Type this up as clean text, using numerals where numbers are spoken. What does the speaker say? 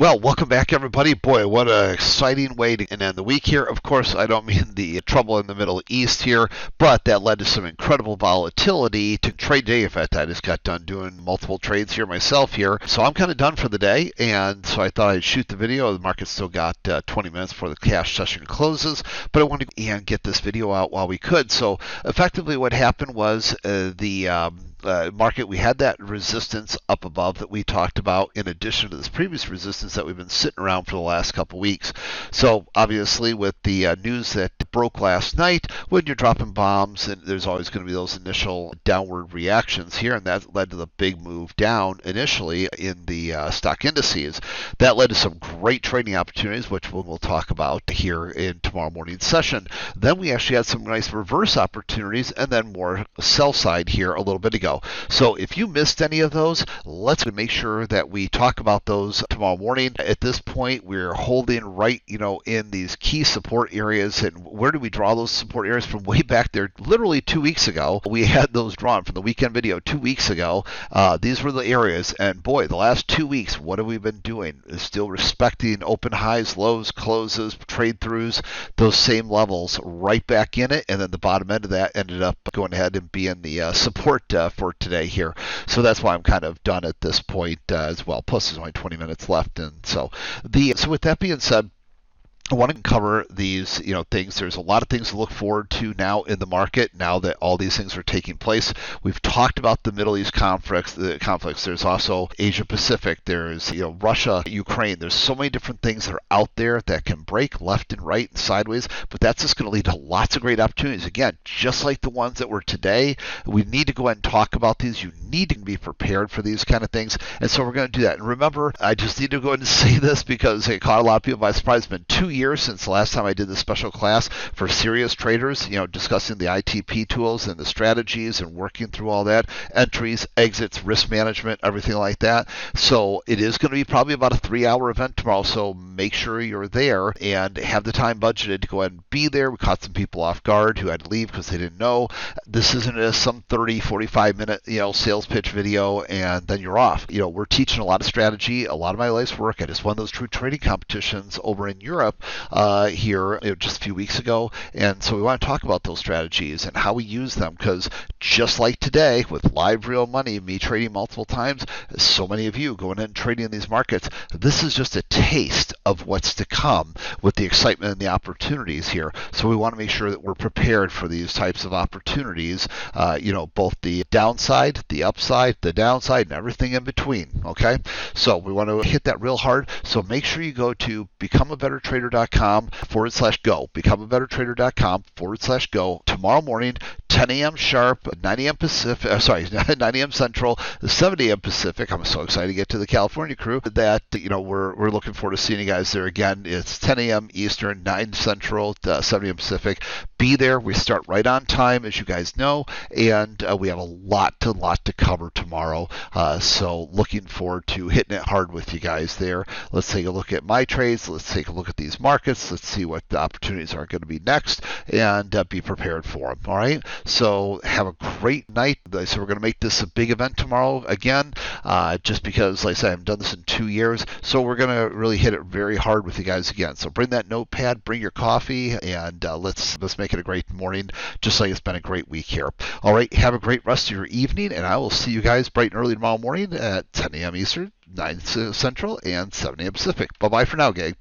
Well, welcome back, everybody. Boy, what an exciting way to end the week here. Of course, I don't mean the trouble in the Middle East here, but that led to some incredible volatility to trade day. In fact, I just got done doing multiple trades here myself here. So I'm kind of done for the day, and so I thought I'd shoot the video. The market still got 20 minutes before the cash session closes, but I wanted to get this video out while we could. So effectively what happened was the market, we had that resistance up above that we talked about in addition to this previous resistance that we've been sitting around for the last couple weeks. So obviously with the news that broke last night, when you're dropping bombs, and there's always going to be those initial downward reactions here, and that led to the big move down initially in the stock indices. That led to some great trading opportunities, which we'll talk about here in tomorrow morning's session. Then we actually had some nice reverse opportunities and then more sell side here a little bit ago. So if you missed any of those, let's make sure that we talk about those tomorrow morning. At this point, we're holding right, in these key support areas. And where do we draw those support areas from? Way back there, literally 2 weeks ago, we had those drawn from the weekend video 2 weeks ago. These were the areas. And boy, the last 2 weeks, what have we been doing? Still respecting open highs, lows, closes, trade throughs, those same levels right back in it. And then the bottom end of that ended up going ahead and being the support for today here. So that's why I'm kind of done at this point as well. Plus there's only 20 minutes left. And so with that being said, I want to cover these, things. There's a lot of things to look forward to now in the market, now that all these things are taking place. We've talked about the Middle East conflicts. There's also Asia Pacific. There's, Russia, Ukraine. There's so many different things that are out there that can break left and right and sideways, but that's just going to lead to lots of great opportunities. Again, just like the ones that were today, we need to go ahead and talk about these. You need to be prepared for these kind of things, and so we're going to do that. And remember, I just need to go ahead and say this because it caught a lot of people by surprise. It's been 2 years since the last time I did this special class for serious traders, discussing the ITP tools and the strategies and working through all that, entries, exits, risk management, everything like that. So it is going to be probably about a 3-hour event tomorrow, so make sure you're there and have the time budgeted to go ahead and be there. We caught some people off guard who had to leave because they didn't know. This isn't some 30, 45-minute, sales pitch video and then you're off. We're teaching a lot of strategy, a lot of my life's work. I just won those true trading competitions over in Europe here just a few weeks ago, and so we want to talk about those strategies and how we use them, because just like today with live real money, me trading multiple times, so many of you going in and trading in these markets, this is just a taste of what's to come with the excitement and the opportunities here. So we want to make sure that we're prepared for these types of opportunities, both the downside, the upside, the downside, and everything in between. Okay, so we want to hit that real hard. So make sure you go to becomeabettertrader.com/go. becomeabettertrader.com/go tomorrow morning, 10 a.m. sharp, 9 a.m. Pacific, 9 a.m. Central, 7 a.m. Pacific. I'm so excited to get to the California crew that, we're looking forward to seeing you guys there again. It's 10 a.m. Eastern, 9 Central, 7 a.m. Pacific. Be there. We start right on time, as you guys know, and we have a lot to cover tomorrow. So looking forward to hitting it hard with you guys there. Let's take a look at my trades. Let's take a look at these markets. Let's see what the opportunities are going to be next and be prepared for them. All right. So have a great night. So we're going to make this a big event tomorrow again, just because, like I said, I haven't done this in 2 years. So we're going to really hit it very hard with you guys again. So bring that notepad, bring your coffee, and let's make it a great morning, just like it's been a great week here. All right. Have a great rest of your evening, and I will see you guys bright and early tomorrow morning at 10 a.m. Eastern, 9 Central, and 7 a.m. Pacific. Bye-bye for now, gang.